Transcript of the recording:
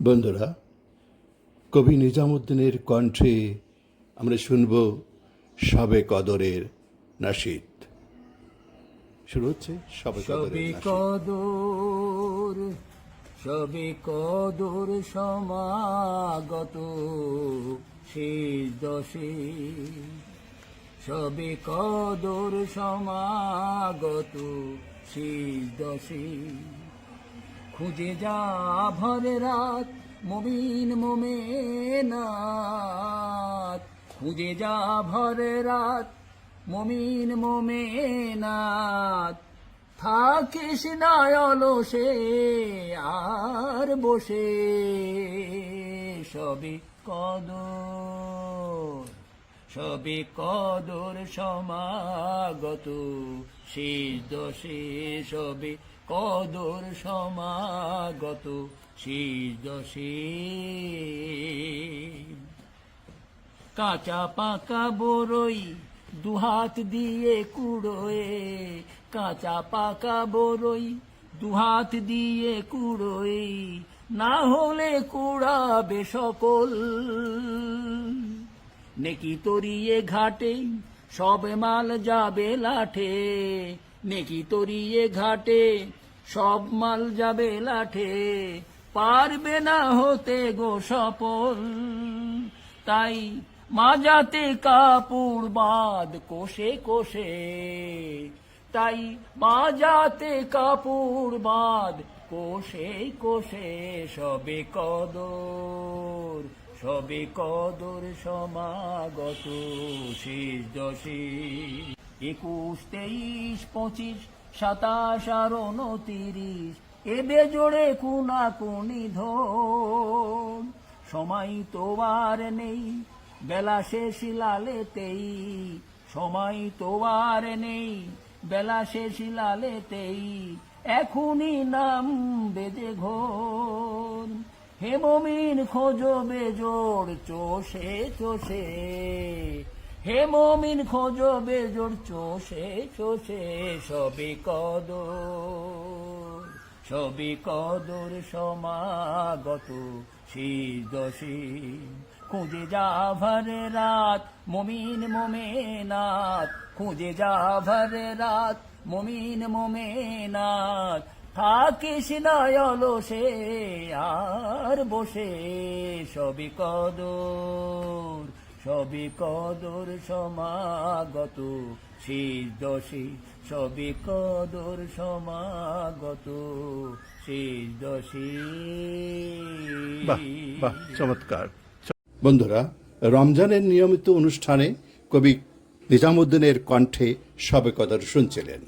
বন্ধুরা, কবি নিজামুদ্দিনের কণ্ঠে আমরা শুনব শবে কদরের নাশিদ। শুরু হচ্ছে শবে কদর। শবে কদর সমাগত শেষ দশে, শবে কদর সমাগত শেষ দশে। খুঁজে যা ভরে রাত মুমিন মোমেনাত, খুঁজে যা ভরে রাত মুমিন মোমেনাত। থাকিস না অলসে আর বসে, শবে কদর, শবে কদর সমাগত শেষ দশে, শবে কদর সমাগত শেষ দশে। কাঁচা পাকা বরই দুহাত দিয়ে কুড়োয়, কাঁচা পাকা বরই দুহাত দিয়ে কুড়োয়, না হলে কুড়াবে সকল। নেকি তরিয়ে ঘাটে সব মাল যাবে লাঠে, নেকি তরিয়ে ঘাটে সব মাল যাবে লাঠে। পারবে না হতে গো সফল, তাই মাজাতে কাপড় বাঁধ কোষে কোষে, তাই মাজাতে কাপড় বাঁধ কোষে কোষে। শবে কদর, শবে কদর সমাগত শেষ দশে। 21, 23, 25, 27 আর 29 এবে জোড়ে কুনাকুনি ধন। সময় তো আর নেই বেলা শেষ লালেতেই, সময় তো আর নেই বেলা শেষ লালেতেই। এখনই নাম বেজে ঘোর, হে মুমিন খোঁজো বেজোড় চোষে চোষে, হে মুমিন খোঁজো বেজোড় চোষে চোষে। শবে কদর, শবে কদর সমাগত শেষ দশে। খুঁজে যা ভরে রাত মুমিন মোমেনাত, খুঁজে যা ভরে রাত মুমিন মোমেনাত। থাকিস না অলসে আর বসে, শবে কদর, শবে কদর সমাগত শেষ দশে, শবে কদর সমাগত শেষ দশে। বাহ বাহ, চমৎকার। বন্ধুরা, রমজানের নিয়মিত অনুষ্ঠানে কবি নিজামুদ্দিনের কণ্ঠে শবে কদর শুনছিলেন।